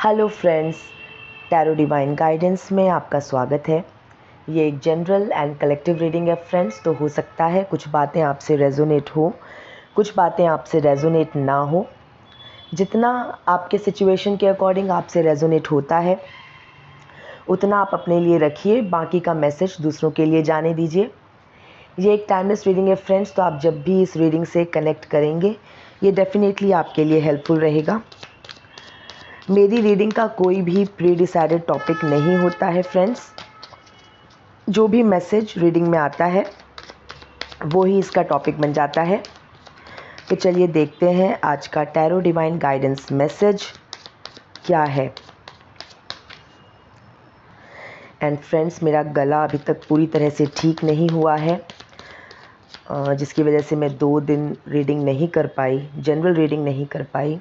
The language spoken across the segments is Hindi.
Hello friends, tarot divine guidance में आपका स्वागत है। ये एक जनरल एंड कलेक्टिव रीडिंग है फ्रेंड्स। तो हो सकता है कुछ बातें आपसे रेजोनेट हो, कुछ बातें आपसे रेजोनेट ना हो। जितना आपके सिचुएशन के अकॉर्डिंग आपसे रेजोनेट होता है उतना आप अपने लिए रखिए, बाकी का मैसेज दूसरों के लिए जाने दीजिए। ये एक टाइमलेस रीडिंग है फ्रेंड्स, तो आप जब भी इस रीडिंग से कनेक्ट करेंगे ये डेफिनेटली आपके लिए हेल्पफुल रहेगा। मेरी रीडिंग का कोई भी प्री डिसाइडेड टॉपिक नहीं होता है फ्रेंड्स। जो भी मैसेज रीडिंग में आता है वो ही इसका टॉपिक बन जाता है। तो चलिए देखते हैं आज का टैरो डिवाइन गाइडेंस मैसेज क्या है। एंड फ्रेंड्स, मेरा गला अभी तक पूरी तरह से ठीक नहीं हुआ है, जिसकी वजह से मैं 2 दिन रीडिंग नहीं कर पाई, जनरल रीडिंग नहीं कर पाई।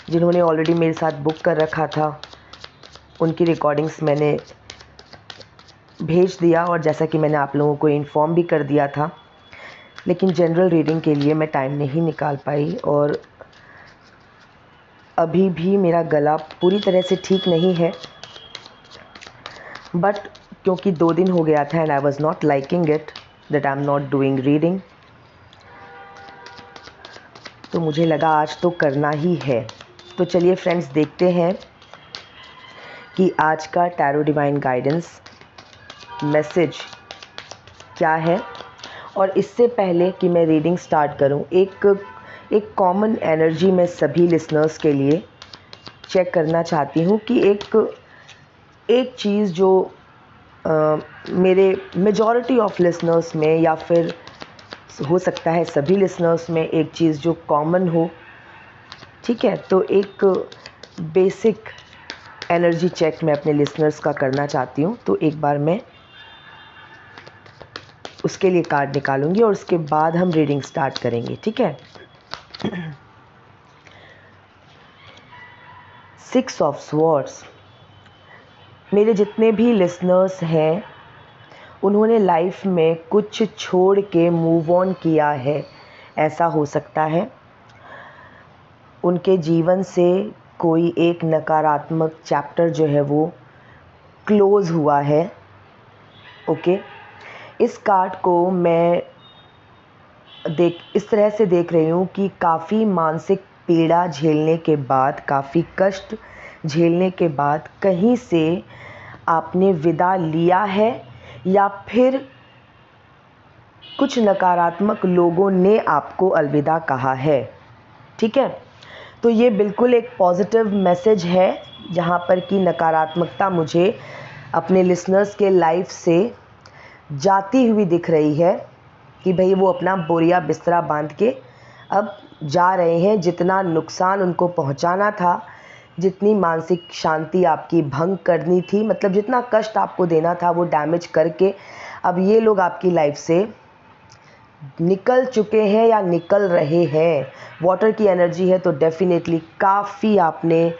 जिन्होंने ऑलरेडी मेरे साथ बुक कर रखा था उनकी रिकॉर्डिंग्स मैंने भेज दिया, और जैसा कि मैंने आप लोगों को इन्फॉर्म भी कर दिया था, लेकिन जनरल रीडिंग के लिए मैं टाइम नहीं निकाल पाई। और अभी भी मेरा गला पूरी तरह से ठीक नहीं है, बट क्योंकि 2 दिन हो गया था and I was not liking it that I am not doing reading, तो मुझे लगा आज तो करना ही है। तो चलिए फ्रेंड्स देखते हैं कि आज का टैरो डिवाइन गाइडेंस मैसेज क्या है। और इससे पहले कि मैं रीडिंग स्टार्ट करूं, एक कॉमन एनर्जी मैं सभी लिसनर्स के लिए चेक करना चाहती हूं कि एक चीज़ जो मेरे मेजॉरिटी ऑफ लिसनर्स में, या फिर हो सकता है सभी लिसनर्स में, एक चीज़ जो कॉमन हो। ठीक है, तो एक बेसिक एनर्जी चेक मैं अपने लिसनर्स का करना चाहती हूँ। तो एक बार मैं उसके लिए कार्ड निकालूंगी और उसके बाद हम रीडिंग स्टार्ट करेंगे। ठीक है। 6 ऑफ स्वॉर्ड्स। मेरे जितने भी लिसनर्स हैं उन्होंने लाइफ में कुछ छोड़ के मूव ऑन किया है, ऐसा हो सकता है। उनके जीवन से कोई एक नकारात्मक चैप्टर जो है वो क्लोज़ हुआ है। ओके, इस कार्ड को मैं इस तरह से देख रही हूँ कि काफ़ी मानसिक पीड़ा झेलने के बाद, काफ़ी कष्ट झेलने के बाद कहीं से आपने विदा लिया है, या फिर कुछ नकारात्मक लोगों ने आपको अलविदा कहा है। ठीक है, तो ये बिल्कुल एक पॉजिटिव मैसेज है, जहाँ पर कि नकारात्मकता मुझे अपने लिसनर्स के लाइफ से जाती हुई दिख रही है कि भाई वो अपना बोरिया बिस्तरा बांध के अब जा रहे हैं। जितना नुकसान उनको पहुंचाना था, जितनी मानसिक शांति आपकी भंग करनी थी, मतलब जितना कष्ट आपको देना था वो डैमेज करके अब ये लोग आपकी लाइफ से निकल चुके हैं या निकल रहे हैं। वाटर की एनर्जी है, तो डेफिनेटली काफ़ी आपने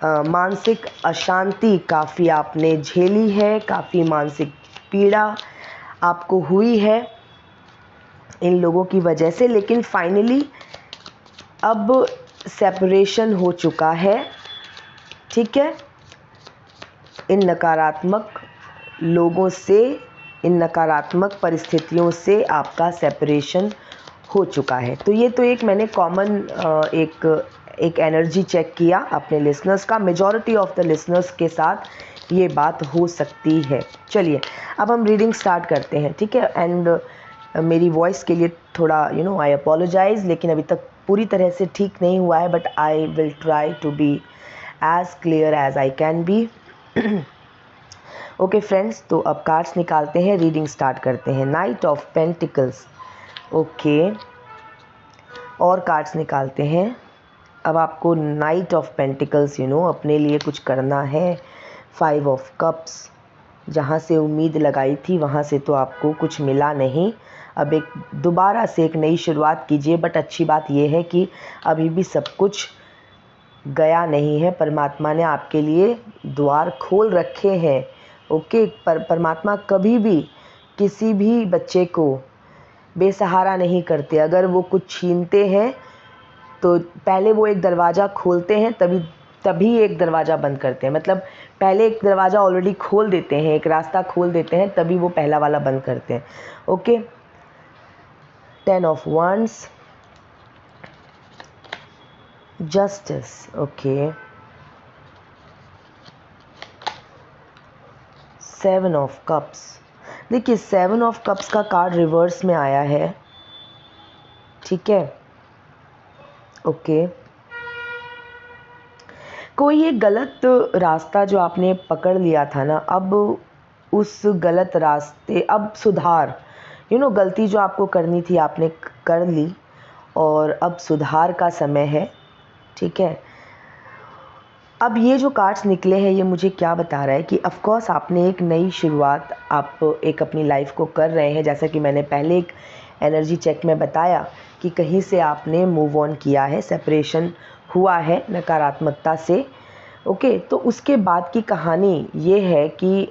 मानसिक अशांति काफ़ी आपने झेली है, काफ़ी मानसिक पीड़ा आपको हुई है इन लोगों की वजह से। लेकिन फाइनली अब सेपरेशन हो चुका है। ठीक है, इन नकारात्मक लोगों से, इन नकारात्मक परिस्थितियों से आपका सेपरेशन हो चुका है। तो ये तो एक मैंने कॉमन एक एनर्जी चेक किया अपने लिसनर्स का। मेजॉरिटी ऑफ द लिसनर्स के साथ ये बात हो सकती है। चलिए अब हम रीडिंग स्टार्ट करते हैं। ठीक है, एंड मेरी वॉइस के लिए थोड़ा आई अपोलोजाइज़, लेकिन अभी तक पूरी तरह से ठीक नहीं हुआ है, but I will try to be as clear as I can be. Okay friends, तो अब कार्ड्स निकालते हैं, रीडिंग स्टार्ट करते हैं। Knight of pentacles. ओके, और कार्ड्स निकालते हैं। अब आपको नाइट ऑफ पेंटिकल्स अपने लिए कुछ करना है। 5 ऑफ कप्स। जहाँ से उम्मीद लगाई थी वहाँ से तो आपको कुछ मिला नहीं। अब एक दोबारा से एक नई शुरुआत कीजिए, बट अच्छी बात यह है कि अभी भी सब कुछ गया नहीं है। परमात्मा ने आपके लिए द्वार खोल रखे हैं। ओके, परमात्मा कभी भी किसी भी बच्चे को बेसहारा नहीं करते। अगर वो कुछ छीनते हैं तो पहले वो एक दरवाज़ा खोलते हैं, तभी एक दरवाज़ा बंद करते हैं, मतलब पहले एक दरवाज़ा ऑलरेडी खोल देते हैं, एक रास्ता खोल देते हैं, तभी वो पहला वाला बंद करते हैं। Okay, 10 of wands, justice, okay, 7 of cups. देखिए 7 ऑफ कप्स का कार्ड रिवर्स में आया है, ठीक है, ओके। कोई एक गलत रास्ता जो आपने पकड़ लिया था ना, अब उस गलत रास्ते, अब सुधार, गलती जो आपको करनी थी आपने कर ली और अब सुधार का समय है, ठीक है। अब ये जो कार्ड्स निकले हैं ये मुझे क्या बता रहा है कि ऑफ कोर्स आपने एक नई शुरुआत आप एक अपनी लाइफ को कर रहे हैं, जैसा कि मैंने पहले एक एनर्जी चेक में बताया कि कहीं से आपने मूव ऑन किया है, सेपरेशन हुआ है नकारात्मकता से, ओके। तो उसके बाद की कहानी ये है कि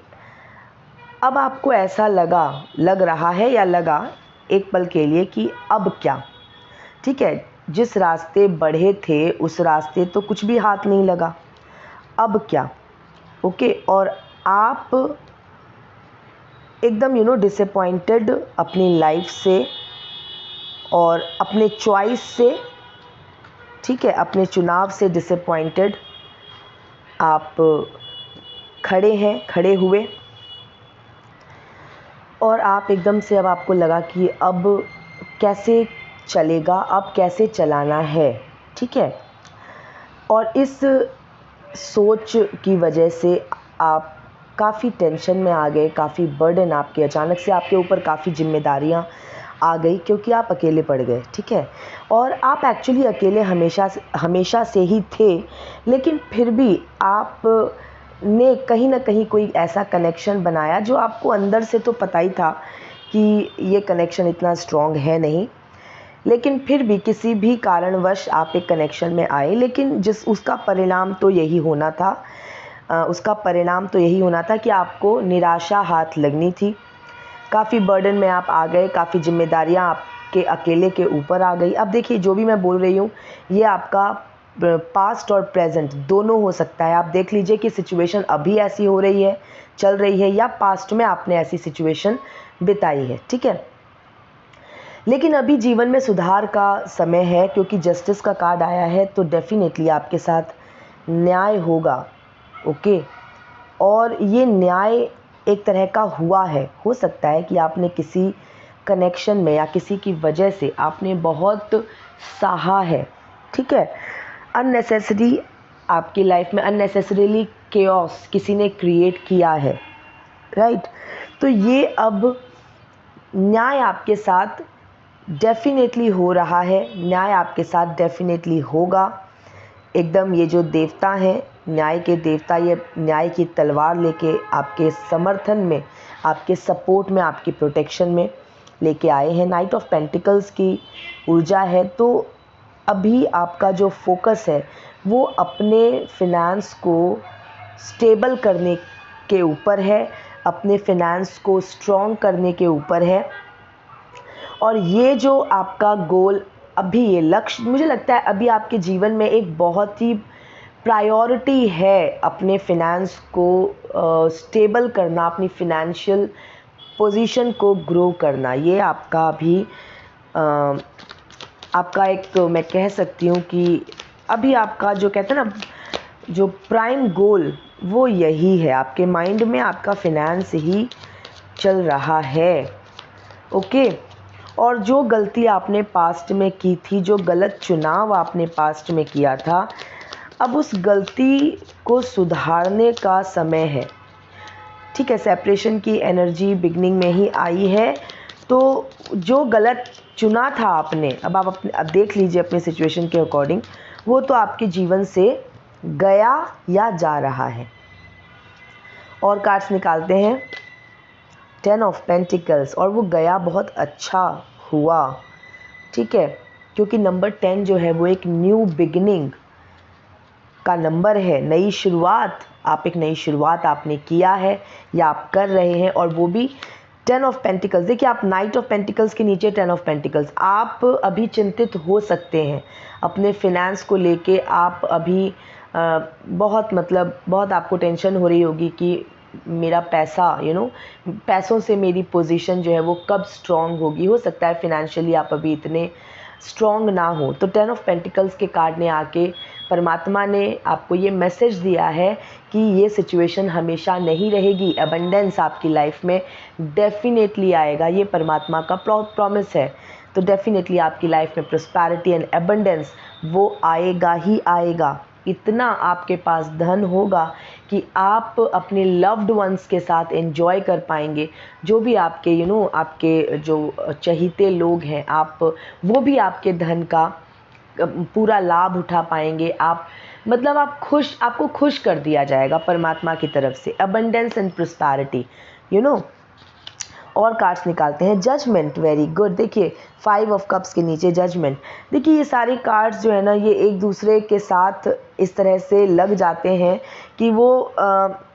अब आपको ऐसा लग रहा है या लगा एक पल के लिए कि अब क्या, ठीक है, जिस रास्ते बढ़े थे उस रास्ते तो कुछ भी हाथ नहीं लगा, अब क्या, ओके। और आप एकदम डिसअपॉइंटेड अपनी लाइफ से और अपने चॉइस से, ठीक है, अपने चुनाव से डिसअपॉइंटेड आप खड़े हुए और आप एकदम से अब आपको लगा कि अब कैसे चलेगा, अब कैसे चलाना है, ठीक है। और इस सोच की वजह से आप काफ़ी टेंशन में आ गए, काफ़ी बर्डन आपके, अचानक से आपके ऊपर काफ़ी जिम्मेदारियां आ गई क्योंकि आप अकेले पड़ गए, ठीक है। और आप एक्चुअली अकेले हमेशा से ही थे, लेकिन फिर भी आप ने कहीं ना कहीं कोई ऐसा कनेक्शन बनाया जो आपको अंदर से तो पता ही था कि ये कनेक्शन इतना स्ट्रॉन्ग है नहीं, लेकिन फिर भी किसी भी कारणवश आप एक कनेक्शन में आए, लेकिन उसका परिणाम तो यही होना था, उसका परिणाम तो यही होना था कि आपको निराशा हाथ लगनी थी, काफ़ी बर्डन में आप आ गए, काफ़ी जिम्मेदारियां आपके अकेले के ऊपर आ गई। अब देखिए जो भी मैं बोल रही हूँ ये आपका पास्ट और प्रेजेंट दोनों हो सकता है, आप देख लीजिए कि सिचुएशन अभी ऐसी हो रही है, चल रही है, या पास्ट में आपने ऐसी सिचुएशन बिताई है, ठीक है। लेकिन अभी जीवन में सुधार का समय है क्योंकि जस्टिस का कार्ड आया है, तो डेफिनेटली आपके साथ न्याय होगा, ओके। और ये न्याय एक तरह का हुआ है, हो सकता है कि आपने किसी कनेक्शन में या किसी की वजह से आपने बहुत सहा है, ठीक है, अननेसेसरी आपकी लाइफ में अननेसेसरीली केओस किसी ने क्रिएट किया है, राइट। तो ये अब न्याय आपके साथ डेफिनेटली हो रहा है, न्याय आपके साथ डेफिनेटली होगा। एकदम ये जो देवता हैं, न्याय के देवता, ये न्याय की तलवार लेके आपके समर्थन में, आपके सपोर्ट में, आपकी प्रोटेक्शन में लेके आए हैं। नाइट ऑफ पेंटिकल्स की ऊर्जा है, तो अभी आपका जो फोकस है वो अपने फिनेंस को स्टेबल करने के ऊपर है, अपने फिनेंस को स्ट्रॉन्ग करने के ऊपर है। और ये जो आपका गोल, अभी ये लक्ष्य, मुझे लगता है अभी आपके जीवन में एक बहुत ही प्रायोरिटी है अपने फिनेंस को स्टेबल करना, अपनी फिनेंशियल पोजीशन को ग्रो करना। ये आपका अभी आपका एक, मैं कह सकती हूँ कि अभी आपका जो कहते हैं ना, जो प्राइम गोल वो यही है, आपके माइंड में आपका फिनेंस ही चल रहा है, ओके। और जो गलती आपने पास्ट में की थी, जो गलत चुनाव आपने पास्ट में किया था, अब उस गलती को सुधारने का समय है, ठीक है। सेपरेशन की एनर्जी बिगनिंग में ही आई है, तो जो गलत चुना था आपने, अब देख लीजिए अपने सिचुएशन के अकॉर्डिंग, वो तो आपके जीवन से गया या जा रहा है। और कार्ड्स निकालते हैं 10 ऑफ पेंटिकल्स, और वो गया बहुत अच्छा हुआ, ठीक है, क्योंकि नंबर 10 जो है वो एक न्यू बिगिनिंग का नंबर है, नई शुरुआत। आप एक नई शुरुआत आपने किया है या आप कर रहे हैं, और वो भी 10 ऑफ पेंटिकल्स। देखिए आप नाइट ऑफ पेंटिकल्स के नीचे 10 ऑफ पेंटिकल्स, आप अभी चिंतित हो सकते हैं अपने फिनेंस को लेके, आप अभी बहुत मतलब बहुत आपको टेंशन हो रही होगी कि मेरा पैसा पैसों से मेरी पोजीशन जो है वो कब स्ट्रांग होगी। हो सकता है फिनेंशियली आप अभी इतने स्ट्रांग ना हो। तो 10 ऑफ पेंटिकल्स के कार्ड ने आके परमात्मा ने आपको ये मैसेज दिया है कि ये सिचुएशन हमेशा नहीं रहेगी, अबंडेंस आपकी लाइफ में डेफिनेटली आएगा। ये परमात्मा का प्रॉमिस है। तो डेफिनेटली आपकी लाइफ में प्रोस्पैरिटी एंड अबंडेंस वो आएगा ही आएगा। इतना आपके पास धन होगा कि आप अपने लव्ड वंस के साथ एंजॉय कर पाएंगे। जो भी आपके आपके जो चहीते लोग हैं, आप वो भी आपके धन का पूरा लाभ उठा पाएंगे। आप मतलब आपको खुश कर दिया जाएगा परमात्मा की तरफ से। अबंडेंस एंड प्रोस्पैरिटी और कार्ड्स निकालते हैं। Judgement, very good. देखिए 5 ऑफ कप्स के नीचे जजमेंट। देखिए ये सारे कार्ड्स जो है ना, ये एक दूसरे के साथ इस तरह से लग जाते हैं कि वो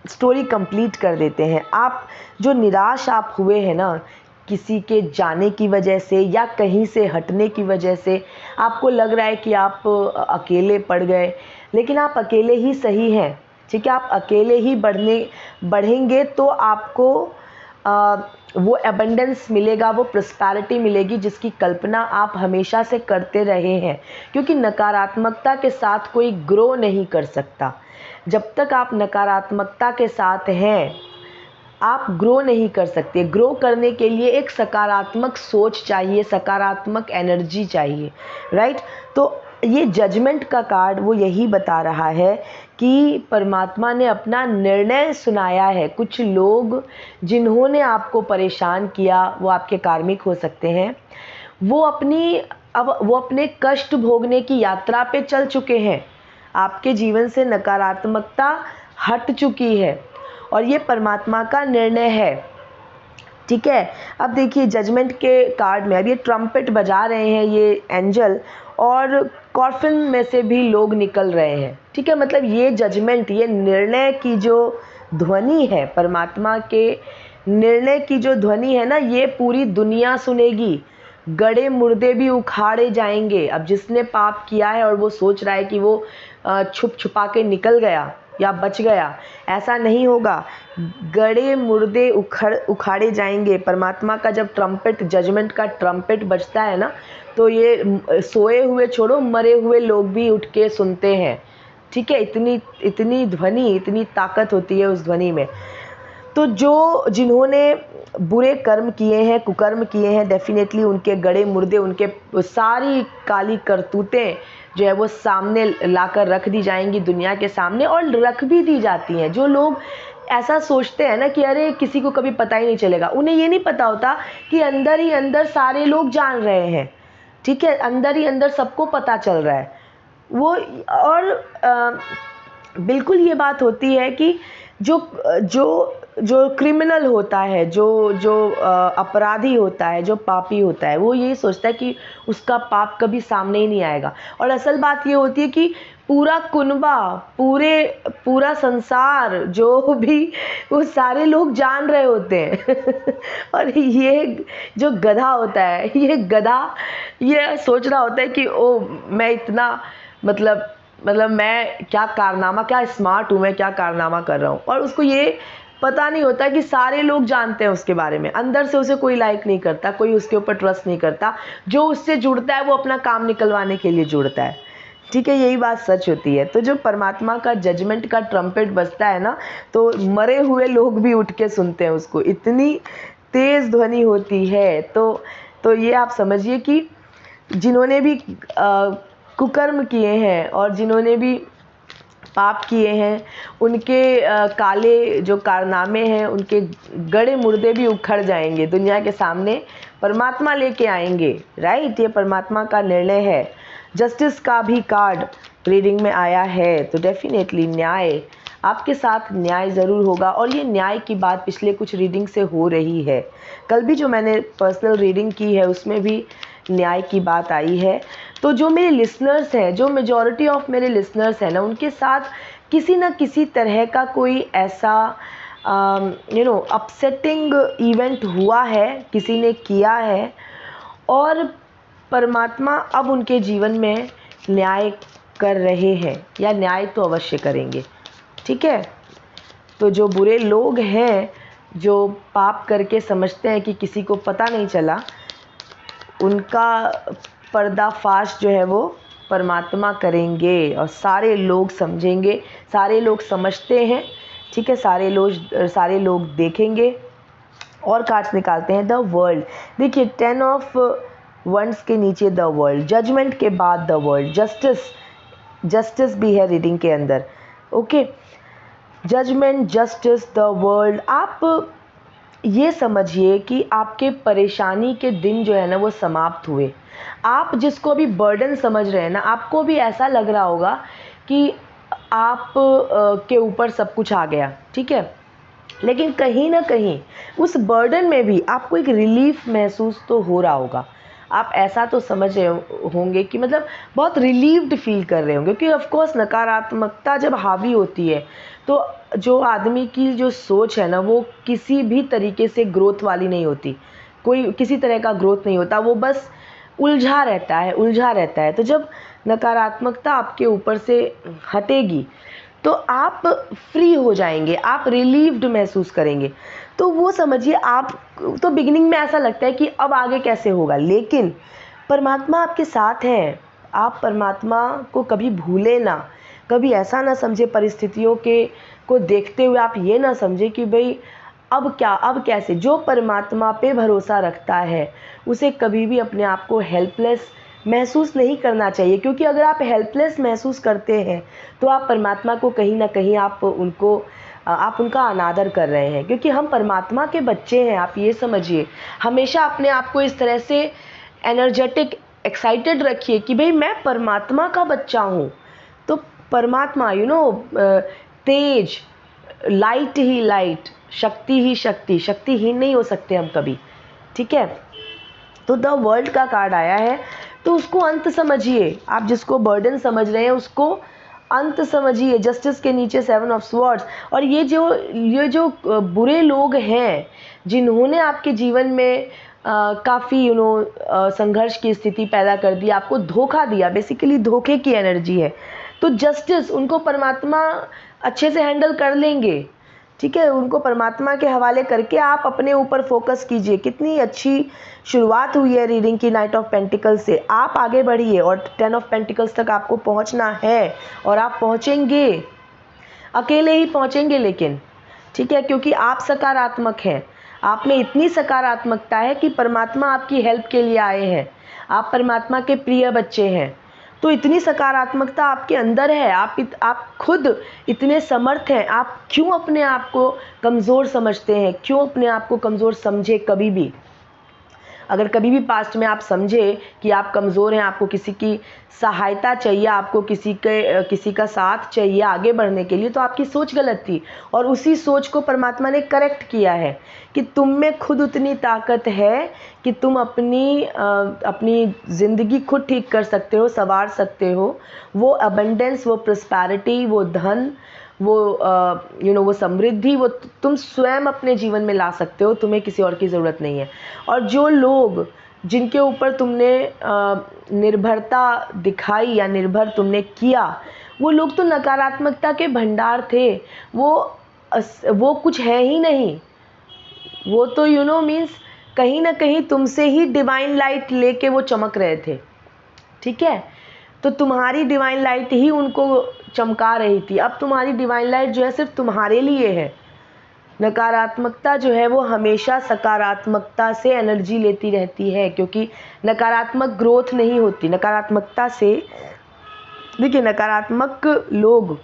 स्टोरी कंप्लीट कर देते हैं। आप जो निराश आप हुए हैं ना, किसी के जाने की वजह से या कहीं से हटने की वजह से, आपको लग रहा है कि आप अकेले पड़ गए, लेकिन आप अकेले ही सही हैं। ठीक है, आप अकेले ही बढ़ेंगे तो आपको वो एबंडेंस मिलेगा, वो प्रॉस्पेरिटी मिलेगी जिसकी कल्पना आप हमेशा से करते रहे हैं। क्योंकि नकारात्मकता के साथ कोई ग्रो नहीं कर सकता। जब तक आप नकारात्मकता के साथ हैं, आप ग्रो नहीं कर सकते। ग्रो करने के लिए एक सकारात्मक सोच चाहिए, सकारात्मक एनर्जी चाहिए, राइट। तो ये जजमेंट का कार्ड वो यही बता रहा है कि परमात्मा ने अपना निर्णय सुनाया है। कुछ लोग जिन्होंने आपको परेशान किया, वो आपके कार्मिक हो सकते हैं, वो अपने कष्ट भोगने की यात्रा पे चल चुके हैं। आपके जीवन से नकारात्मकता हट चुकी है और ये परमात्मा का निर्णय है। ठीक है, अब देखिए जजमेंट के कार्ड में अब ये ट्रम्पेट बजा रहे हैं ये एंजल, और कॉर्फिन में से भी लोग निकल रहे हैं। ठीक है, मतलब ये जजमेंट, ये निर्णय की जो ध्वनि है, परमात्मा के निर्णय की जो ध्वनि है ना, ये पूरी दुनिया सुनेगी। गड़े मुर्दे भी उखाड़े जाएंगे। अब जिसने पाप किया है और वो सोच रहा है कि वो छुप छुपा के निकल गया या बच गया, ऐसा नहीं होगा। गड़े मुर्दे उखाड़े जाएंगे। परमात्मा का जब ट्रम्पेट, जजमेंट का ट्रम्पेट बजता है ना, तो ये सोए हुए छोड़ो, मरे हुए लोग भी उठ के सुनते हैं। ठीक है, इतनी ध्वनि, इतनी ताकत होती है उस ध्वनि में। तो जिन्होंने बुरे कर्म किए हैं, कुकर्म किए हैं, डेफिनेटली उनके गड़े मुर्दे, उनके सारी काली करतूतें जो है वो सामने लाकर रख दी जाएंगी दुनिया के सामने, और रख भी दी जाती हैं। जो लोग ऐसा सोचते हैं ना कि अरे किसी को कभी पता ही नहीं चलेगा, उन्हें ये नहीं पता होता कि अंदर ही अंदर सारे लोग जान रहे हैं। ठीक है, अंदर ही अंदर सबको पता चल रहा है वो। और बिल्कुल ये बात होती है कि जो क्रिमिनल होता है, जो अपराधी होता है, जो पापी होता है, वो यही सोचता है कि उसका पाप कभी सामने ही नहीं आएगा। और असल बात ये होती है कि पूरा कुनबा, पूरा संसार, जो भी, वो सारे लोग जान रहे होते हैं और ये जो गधा होता है, ये गधा ये सोच रहा होता है कि ओ मैं इतना मतलब मैं क्या कारनामा, क्या स्मार्ट हूँ, मैं क्या कारनामा कर रहा हूँ। और उसको ये पता नहीं होता कि सारे लोग जानते हैं उसके बारे में। अंदर से उसे कोई लाइक नहीं करता, कोई उसके ऊपर ट्रस्ट नहीं करता। जो उससे जुड़ता है वो अपना काम निकलवाने के लिए जुड़ता है। ठीक है, यही बात सच होती है। तो जो परमात्मा का जजमेंट का ट्रम्पेट बजता है ना, तो मरे हुए लोग भी उठ के सुनते हैं उसको, इतनी तेज ध्वनि होती है। तो ये आप समझिए कि जिन्होंने भी कुकर्म किए हैं और जिन्होंने भी पाप किए हैं, उनके काले जो कारनामे हैं, उनके गड़े मुर्दे भी उखड़ जाएंगे दुनिया के सामने। परमात्मा लेके आएंगे, राइट। ये परमात्मा का निर्णय है। जस्टिस का भी कार्ड रीडिंग में आया है, तो डेफिनेटली न्याय, आपके साथ न्याय ज़रूर होगा। और ये न्याय की बात पिछले कुछ रीडिंग से हो रही है। कल भी जो मैंने पर्सनल रीडिंग की है उसमें भी न्याय की बात आई है। तो जो मेरे लिसनर्स हैं, जो मेजॉरिटी ऑफ मेरे लिसनर्स हैं ना, उनके साथ किसी न किसी तरह का कोई ऐसा अपसेटिंग इवेंट हुआ है, किसी ने किया है, और परमात्मा अब उनके जीवन में न्याय कर रहे हैं या न्याय तो अवश्य करेंगे। ठीक है, तो जो बुरे लोग हैं, जो पाप करके समझते हैं कि किसी को पता नहीं चला, उनका पर्दाफाश जो है वो परमात्मा करेंगे और सारे लोग समझेंगे, सारे लोग समझते हैं। ठीक है, सारे लोग देखेंगे। और कार्ड्स निकालते हैं द वर्ल्ड। देखिए 10 ऑफ वंड्स के नीचे द वर्ल्ड, जजमेंट के बाद द वर्ल्ड, जस्टिस भी है रीडिंग के अंदर। Okay, judgement, justice, the world. आप ये समझिए कि आपके परेशानी के दिन जो है ना वो समाप्त हुए। आप जिसको भी बर्डन समझ रहे हैं ना, आपको भी ऐसा लग रहा होगा कि आप के ऊपर सब कुछ आ गया। ठीक है, लेकिन कहीं ना कहीं उस बर्डन में भी आपको एक रिलीफ महसूस तो हो रहा होगा। आप ऐसा तो समझ रहे होंगे कि मतलब बहुत रिलीव्ड फील कर रहे होंगे, क्योंकि ऑफ कोर्स नकारात्मकता जब हावी होती है तो जो आदमी की जो सोच है ना वो किसी भी तरीके से ग्रोथ वाली नहीं होती, कोई किसी तरह का ग्रोथ नहीं होता, वो बस उलझा रहता है। तो जब नकारात्मकता आपके ऊपर से हटेगी तो आप फ्री हो जाएंगे, आप रिलीव्ड महसूस करेंगे। तो वो समझिए, आप तो बिगिनिंग में ऐसा लगता है कि अब आगे कैसे होगा, लेकिन परमात्मा आपके साथ हैं। आप परमात्मा को कभी भूले ना, कभी ऐसा ना समझे परिस्थितियों को देखते हुए आप ये ना समझे कि भाई अब क्या, अब कैसे। जो परमात्मा पे भरोसा रखता है उसे कभी भी अपने आप को हेल्पलेस महसूस नहीं करना चाहिए, क्योंकि अगर आप हेल्पलेस महसूस करते हैं तो आप परमात्मा को कहीं ना कहीं आप उनका अनादर कर रहे हैं, क्योंकि हम परमात्मा के बच्चे हैं। आप ये समझिए, हमेशा अपने आप को इस तरह से एनर्जेटिक, एक्साइटेड रखिए कि भाई मैं परमात्मा का बच्चा हूँ। तो परमात्मा तेज, लाइट ही लाइट, शक्ति ही शक्ति, शक्तिहीन नहीं हो सकते हम कभी। ठीक है, तो द वर्ल्ड का कार्ड आया है, तो उसको अंत समझिए। आप जिसको बर्डन समझ रहे हैं उसको अंत समझिए। जस्टिस के नीचे 7 ऑफ स्वॉर्ड्स। और ये जो बुरे लोग हैं जिन्होंने आपके जीवन में काफ़ी संघर्ष की स्थिति पैदा कर दी, आपको धोखा दिया, बेसिकली धोखे की एनर्जी है, तो जस्टिस उनको परमात्मा अच्छे से हैंडल कर लेंगे। ठीक है, उनको परमात्मा के हवाले करके आप अपने ऊपर फोकस कीजिए। कितनी अच्छी शुरुआत हुई है रीडिंग की नाइट ऑफ पेंटिकल्स से। आप आगे बढ़िए और 10 ऑफ पेंटिकल्स तक आपको पहुंचना है और आप पहुंचेंगे, अकेले ही पहुंचेंगे लेकिन। ठीक है, क्योंकि आप सकारात्मक हैं, आप में इतनी सकारात्मकता है कि परमात्मा आपकी हेल्प के लिए आए हैं, आप परमात्मा के प्रिय बच्चे हैं। तो इतनी सकारात्मकता आपके अंदर है, आप खुद इतने समर्थ हैं। आप क्यों अपने आप को कमज़ोर समझते हैं, क्यों अपने आप को कमज़ोर समझे कभी भी? अगर कभी भी पास्ट में आप समझे कि आप कमज़ोर हैं, आपको किसी की सहायता चाहिए, आपको किसी का साथ चाहिए आगे बढ़ने के लिए, तो आपकी सोच गलत थी। और उसी सोच को परमात्मा ने करेक्ट किया है कि तुम में खुद उतनी ताकत है कि तुम अपनी ज़िंदगी खुद ठीक कर सकते हो, संवार सकते हो। वो अबंडेंस, वो प्रॉस्पेरिटी, वो धन, वो समृद्धि, वो तुम स्वयं अपने जीवन में ला सकते हो, तुम्हें किसी और की ज़रूरत नहीं है। और जो लोग जिनके ऊपर तुमने निर्भरता दिखाई या निर्भर तुमने किया, वो लोग तो नकारात्मकता के भंडार थे, वो कुछ है ही नहीं। वो तो मीन्स कहीं ना कहीं तुमसे ही डिवाइन लाइट लेके वो चमक रहे थे। ठीक है, तो तुम्हारी डिवाइन लाइट ही उनको चमका रही थी। अब तुम्हारी डिवाइन लाइट जो है सिर्फ तुम्हारे लिए है। नकारात्मकता जो है वो हमेशा सकारात्मकता से एनर्जी लेती रहती है, क्योंकि नकारात्मक ग्रोथ नहीं होती नकारात्मकता से। देखिए, नकारात्मक लोग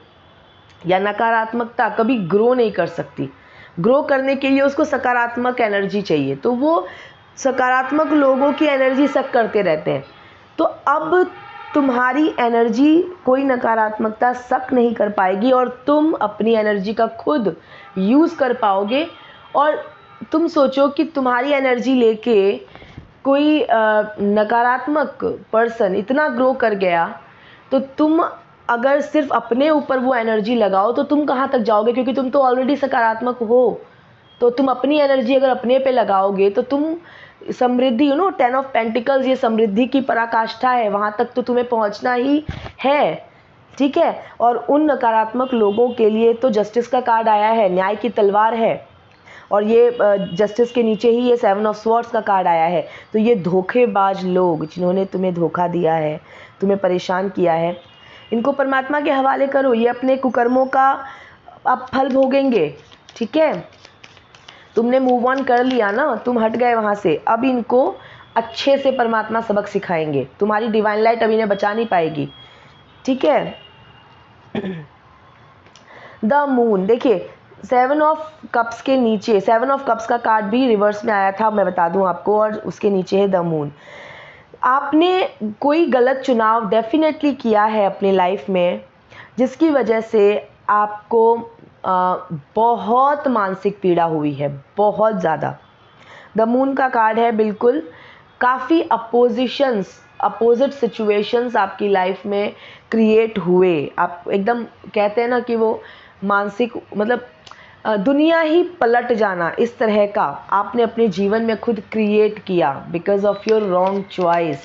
या नकारात्मकता कभी ग्रो नहीं कर सकती। ग्रो करने के लिए उसको सकारात्मक एनर्जी चाहिए, तो वो सकारात्मक लोगों की एनर्जी सक करते रहते हैं। तो अब तुम्हारी एनर्जी कोई नकारात्मकता सक नहीं कर पाएगी और तुम अपनी एनर्जी का खुद यूज़ कर पाओगे। और तुम सोचो कि तुम्हारी एनर्जी लेके कोई नकारात्मक पर्सन इतना ग्रो कर गया, तो तुम अगर सिर्फ अपने ऊपर वो एनर्जी लगाओ तो तुम कहाँ तक जाओगे, क्योंकि तुम तो ऑलरेडी सकारात्मक हो। तो तुम अपनी एनर्जी अगर अपने पे लगाओगे तो तुम समृद्धि 10 ऑफ पेंटिकल्स, ये समृद्धि की पराकाष्ठा है, वहाँ तक तो तुम्हें पहुँचना ही है। ठीक है। और उन नकारात्मक लोगों के लिए तो जस्टिस का कार्ड आया है, न्याय की तलवार है, और ये जस्टिस के नीचे ही ये 7 ऑफ स्वॉर्ड्स का कार्ड आया है। तो ये धोखेबाज लोग जिन्होंने तुम्हें धोखा दिया है, तुम्हें परेशान किया है, इनको परमात्मा के हवाले करो। ये अपने कुकर्मों का अब फल भोगेंगे, ठीक है। तुमने मूव ऑन कर लिया ना, तुम हट गए वहाँ से, अब इनको अच्छे से परमात्मा सबक सिखाएंगे। तुम्हारी डिवाइन लाइट अब इन्हें बचा नहीं पाएगी, ठीक है। द मून, देखिए 7 ऑफ कप्स के नीचे, 7 ऑफ कप्स का कार्ड भी रिवर्स में आया था, मैं बता दूं आपको, और उसके नीचे है द मून। आपने कोई गलत चुनाव डेफिनेटली किया है अपनी लाइफ में, जिसकी वजह से आपको बहुत मानसिक पीड़ा हुई है, बहुत ज़्यादा। द मून का कार्ड है, बिल्कुल काफ़ी अपोजिट सिचुएशंस आपकी लाइफ में क्रिएट हुए। आप एकदम कहते हैं ना कि वो मानसिक, मतलब दुनिया ही पलट जाना, इस तरह का आपने अपने जीवन में खुद क्रिएट किया because of your wrong choice.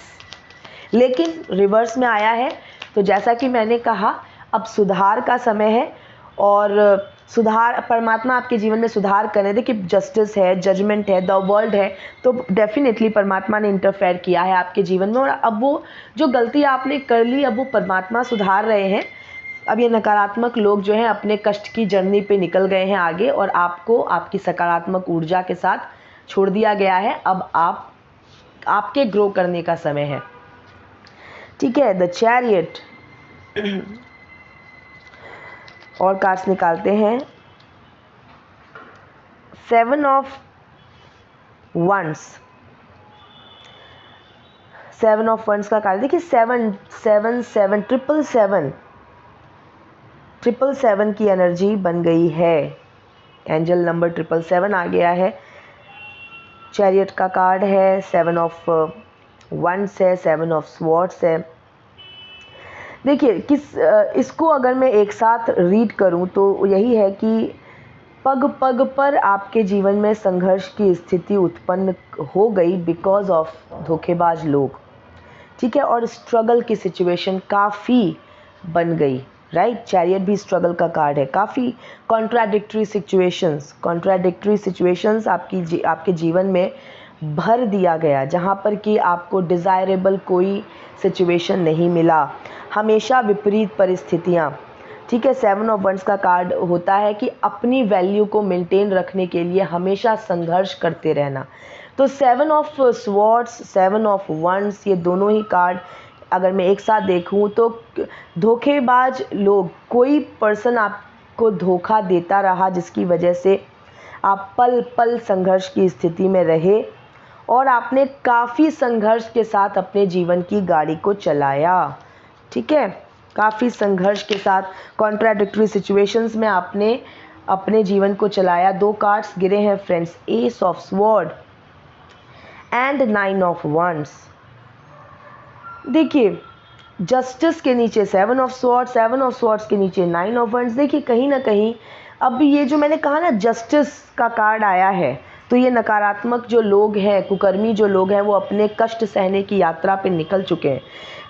लेकिन रिवर्स में आया है, तो जैसा कि मैंने कहा, अब सुधार का समय है, और सुधार, परमात्मा आपके जीवन में सुधार करें। देखिए जस्टिस है, जजमेंट है, द वर्ल्ड है, तो डेफिनेटली परमात्मा ने इंटरफेयर किया है आपके जीवन में, और अब वो जो गलती आपने कर ली, अब वो परमात्मा सुधार रहे हैं। अब ये नकारात्मक लोग जो हैं अपने कष्ट की जर्नी पे निकल गए हैं आगे, और आपको आपकी सकारात्मक ऊर्जा के साथ छोड़ दिया गया है। अब आपके ग्रो करने का समय है, ठीक है। द चैरियट, और कार्ड्स निकालते हैं। 7 ऑफ वंस, 7 ऑफ वंस का कार्ड, देखिए 7 7 7 777 की एनर्जी बन गई है। एंजल नंबर 777 आ गया है। चैरियट का कार्ड है, 7 ऑफ वंस है, 7 ऑफ स्वॉर्ड्स है। देखिए इसको अगर मैं एक साथ रीड करूं तो यही है कि पग पग पर आपके जीवन में संघर्ष की स्थिति उत्पन्न हो गई बिकॉज ऑफ धोखेबाज लोग, ठीक है। और स्ट्रगल की सिचुएशन काफ़ी बन गई, राइट। चैरियट भी स्ट्रगल का कार्ड है। काफ़ी कॉन्ट्राडिक्टरी सिचुएशंस आपके जीवन में भर दिया गया, जहाँ पर कि आपको डिज़ायरेबल कोई सिचुएशन नहीं मिला, हमेशा विपरीत परिस्थितियाँ, ठीक है। 7 ऑफ वंस का कार्ड होता है कि अपनी वैल्यू को मेंटेन रखने के लिए हमेशा संघर्ष करते रहना। तो 7 ऑफ स्वॉर्ड्स, 7 ऑफ वंस, ये दोनों ही कार्ड अगर मैं एक साथ देखूं तो धोखेबाज लोग, कोई पर्सन आपको धोखा देता रहा, जिसकी वजह से आप पल पल संघर्ष की स्थिति में रहे, और आपने काफ़ी संघर्ष के साथ अपने जीवन की गाड़ी को चलाया, ठीक है। काफ़ी संघर्ष के साथ कॉन्ट्राडिक्टरी सिचुएशंस में आपने अपने जीवन को चलाया। 2 कार्ड्स गिरे हैं friends, ace of sword and 9 of wands. देखिए जस्टिस के नीचे 7 ऑफ स्वॉर्ड्स, 7 ऑफ स्वॉर्ड्स के नीचे 9 ऑफ वंस। देखिए कहीं ना कहीं अब ये जो मैंने कहा ना जस्टिस का कार्ड आया है, तो ये नकारात्मक जो लोग हैं, कुकर्मी जो लोग हैं, वो अपने कष्ट सहने की यात्रा पे निकल चुके हैं,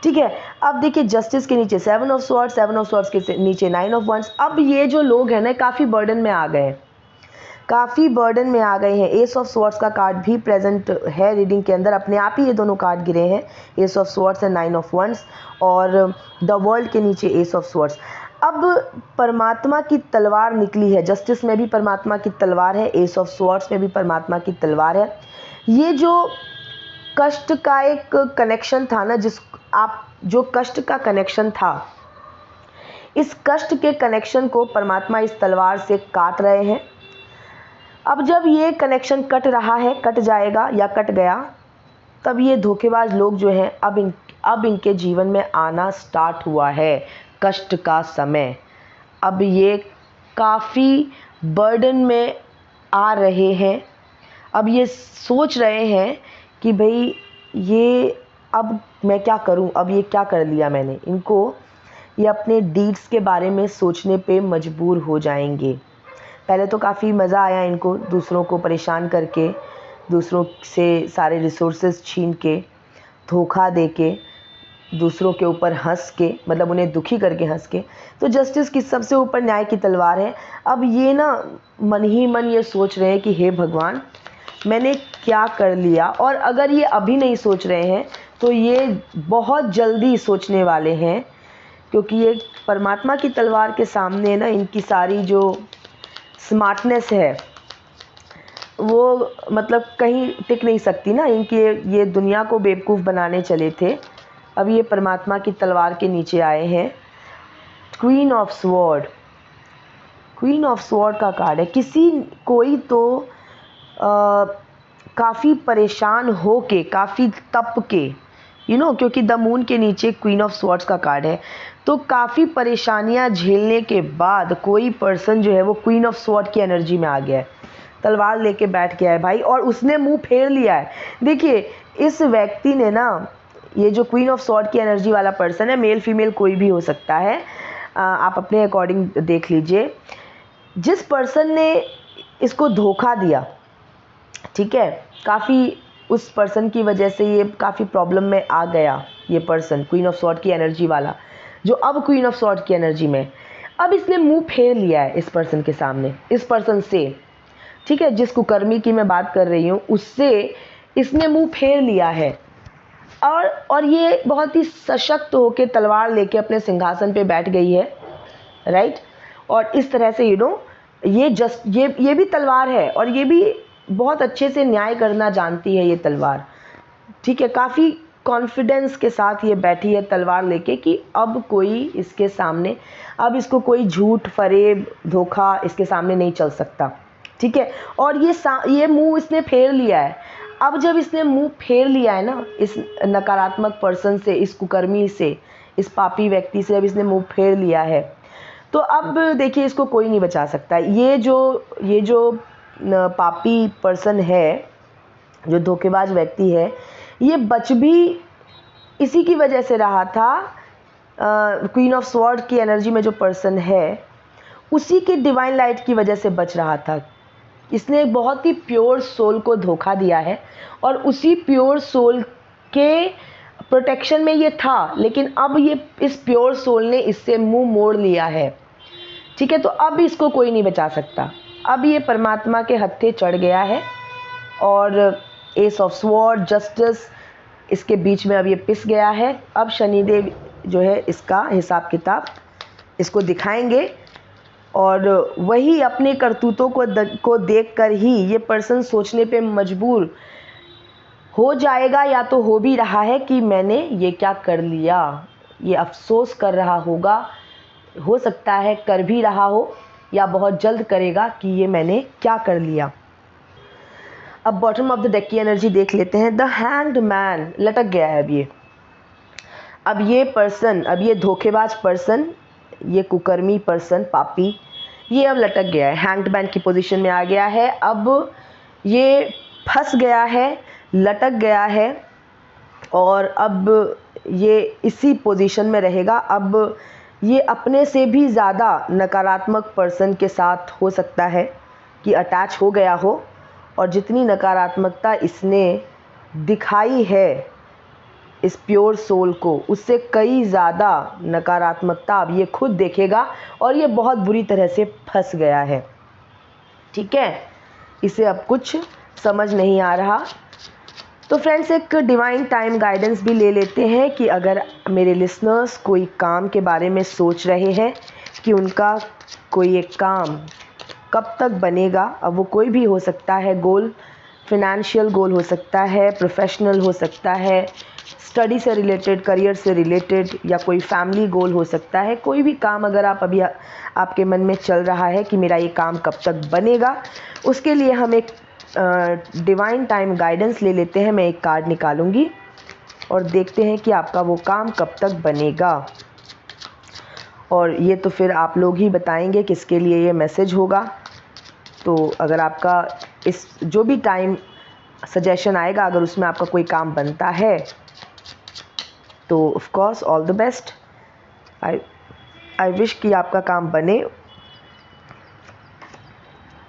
ठीक है। अब देखिए जस्टिस के नीचे 7 ऑफ स्वॉर्ड्स, 7 ऑफ स्वॉर्ड्स के नीचे 9 ऑफ वंस। अब ये जो लोग हैं ना काफ़ी बर्डन में आ गए हैं, काफ़ी बर्डन में आ गए हैं। एस ऑफ स्वॉर्ड्स का कार्ड भी प्रेजेंट है रीडिंग के अंदर, अपने आप ही ये दोनों कार्ड गिरे हैं, ace of swords and 9 of wands, और द वर्ल्ड के नीचे एस ऑफ स्वॉर्ड्स। अब परमात्मा की तलवार निकली है, जस्टिस में भी परमात्मा की तलवार है, एस ऑफ स्वॉर्ड्स में भी परमात्मा की तलवार है। ये जो कष्ट का एक कनेक्शन था ना, जो कष्ट का कनेक्शन था, इस कष्ट के कनेक्शन को परमात्मा इस तलवार से काट रहे हैं। अब जब ये कनेक्शन कट रहा है, कट जाएगा या कट गया, तब ये धोखेबाज लोग जो हैं अब इनके जीवन में आना स्टार्ट हुआ है कष्ट का समय। अब ये काफ़ी बर्डन में आ रहे हैं। अब ये सोच रहे हैं कि भाई ये अब मैं क्या करूं, अब ये क्या कर लिया मैंने। इनको ये अपने डीड्स के बारे में सोचने पे मजबूर हो जाएंगे। पहले तो काफ़ी मज़ा आया इनको, दूसरों को परेशान करके, दूसरों से सारे रिसोर्सेज छीन के, धोखा दे के, दूसरों के ऊपर हंस के, मतलब उन्हें दुखी करके हंस के। तो जस्टिस की सबसे ऊपर न्याय की तलवार है। अब ये ना मन ही मन ये सोच रहे हैं कि हे भगवान, मैंने क्या कर लिया। और अगर ये अभी नहीं सोच रहे हैं तो ये बहुत जल्दी सोचने वाले हैं, क्योंकि ये परमात्मा की तलवार के सामने ना इनकी सारी जो स्मार्टनेस है वो मतलब कहीं टिक नहीं सकती ना। इनकी ये दुनिया को बेवकूफ़ बनाने चले थे, अब ये परमात्मा की तलवार के नीचे आए हैं। Queen of sword, queen of sword का कार्ड है। कोई तो काफ़ी परेशान हो के, काफ़ी तप के, क्योंकि द मून के नीचे क्वीन ऑफ स्वॉर्ड्स का कार्ड है, तो काफ़ी परेशानियां झेलने के बाद कोई पर्सन जो है वो क्वीन ऑफ स्वॉर्ड की एनर्जी में आ गया है, तलवार लेके बैठ गया है भाई, और उसने मुंह फेर लिया है। देखिए इस व्यक्ति ने ना, ये जो क्वीन ऑफ स्वॉर्ड की एनर्जी वाला पर्सन है, मेल फीमेल कोई भी हो सकता है, आप अपने अकॉर्डिंग देख लीजिए। जिस पर्सन ने इसको धोखा दिया, ठीक है, काफ़ी उस पर्सन की वजह से ये काफ़ी प्रॉब्लम में आ गया। ये पर्सन क्वीन ऑफ स्वॉर्ड की एनर्जी वाला, जो अब क्वीन ऑफ स्वॉर्ड की एनर्जी में, अब इसने मुंह फेर लिया है इस पर्सन के सामने, इस पर्सन से, ठीक है, जिस कुकर्मी की मैं बात कर रही हूँ उससे इसने मुंह फेर लिया है। और ये बहुत ही सशक्त होकर तलवार लेके अपने सिंहासन पे बैठ गई है, राइट। और इस तरह से ये भी तलवार है, और ये भी बहुत अच्छे से न्याय करना जानती है ये तलवार, ठीक है। काफ़ी कॉन्फिडेंस के साथ ये बैठी है तलवार लेके कि अब कोई इसके सामने, अब इसको कोई झूठ फरेब धोखा इसके सामने नहीं चल सकता, ठीक है। और ये मुंह इसने फेर लिया है। अब जब इसने मुंह फेर लिया है ना इस नकारात्मक पर्सन से, इस कुकर्मी से, इस पापी व्यक्ति से, अब इसने मुंह फेर लिया है, तो अब देखिए इसको कोई नहीं बचा सकता। ये जो पापी पर्सन है, जो धोखेबाज व्यक्ति है, ये बच भी इसी की वजह से रहा था। क्वीन ऑफ स्वॉर्ड की एनर्जी में जो पर्सन है उसी की डिवाइन लाइट की वजह से बच रहा था। इसने एक बहुत ही प्योर सोल को धोखा दिया है, और उसी प्योर सोल के प्रोटेक्शन में ये था, लेकिन अब ये इस प्योर सोल ने इससे मुंह मोड़ लिया है, ठीक है। तो अब इसको कोई नहीं बचा सकता। अब ये परमात्मा के हत्थे चढ़ गया है, और एस ऑफ स्वॉर्ड, जस्टिस, इसके बीच में अब ये पिस गया है। अब शनिदेव जो है इसका हिसाब किताब इसको दिखाएंगे, और वही अपने करतूतों को देखकर ही ये पर्सन सोचने पे मजबूर हो जाएगा, या तो हो भी रहा है कि मैंने ये क्या कर लिया। ये अफसोस कर रहा होगा, हो सकता है कर भी रहा हो, या बहुत जल्द करेगा कि ये मैंने क्या कर लिया। अब बॉटम ऑफ द डेक की एनर्जी देख लेते हैं। द हैंग्ड मैन लटक गया है अब ये पर्सन, अब ये धोखेबाज पर्सन, ये कुकर्मी पर्सन, पापी, ये अब लटक गया है, हैंग्ड मैन की पोजीशन में आ गया है। अब ये फंस गया है, लटक गया है, और अब ये इसी पोजीशन में रहेगा। अब ये अपने से भी ज़्यादा नकारात्मक पर्सन के साथ हो सकता है कि अटैच हो गया हो, और जितनी नकारात्मकता इसने दिखाई है इस प्योर सोल को, उससे कई ज़्यादा नकारात्मकता अब ये खुद देखेगा, और ये बहुत बुरी तरह से फंस गया है, ठीक है। इसे अब कुछ समझ नहीं आ रहा। तो फ्रेंड्स, एक डिवाइन टाइम गाइडेंस भी ले लेते हैं कि अगर मेरे लिसनर्स कोई काम के बारे में सोच रहे हैं कि उनका कोई एक काम कब तक बनेगा, अब वो कोई भी हो सकता है गोल, फिनेंशियल गोल हो सकता है, प्रोफेशनल हो सकता है, स्टडी से रिलेटेड, करियर से रिलेटेड, या कोई फैमिली गोल हो सकता है। कोई भी काम अगर आपके मन में चल रहा है कि मेरा ये काम कब तक बनेगा, उसके लिए हम एक डिवाइन टाइम गाइडेंस ले लेते हैं। मैं एक कार्ड निकालूंगी और देखते हैं कि आपका वो काम कब तक बनेगा, और ये तो फिर आप लोग ही बताएंगे किसके लिए ये मैसेज होगा। तो अगर आपका इस जो भी टाइम सजेशन आएगा, अगर उसमें आपका कोई काम बनता है तो of course all the best. I wish कि आपका काम बने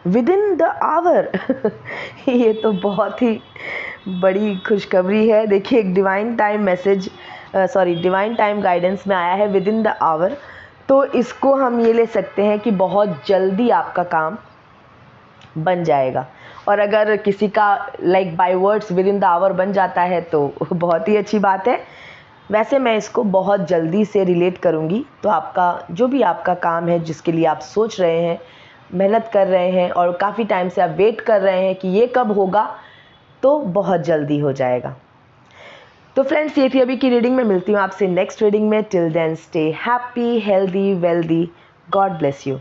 विद इन द आवर। ये तो बहुत ही बड़ी खुशखबरी है। देखिए, एक divine time message sorry divine time guidance में आया है विद इन द आवर, तो इसको हम ये ले सकते हैं कि बहुत जल्दी आपका काम बन जाएगा। और अगर किसी का like by words with in the hour बन जाता है तो बहुत ही अच्छी बात है। वैसे मैं इसको बहुत जल्दी से रिलेट करूँगी, तो आपका जो भी आपका काम है जिसके लिए आप सोच रहे हैं, मेहनत कर रहे हैं और काफ़ी टाइम से आप वेट कर रहे हैं कि ये कब होगा, तो बहुत जल्दी हो जाएगा। तो फ्रेंड्स, ये थी अभी की रीडिंग में। मिलती हूँ आपसे नेक्स्ट रीडिंग में। Till then stay happy, healthy, wealthy. God bless you.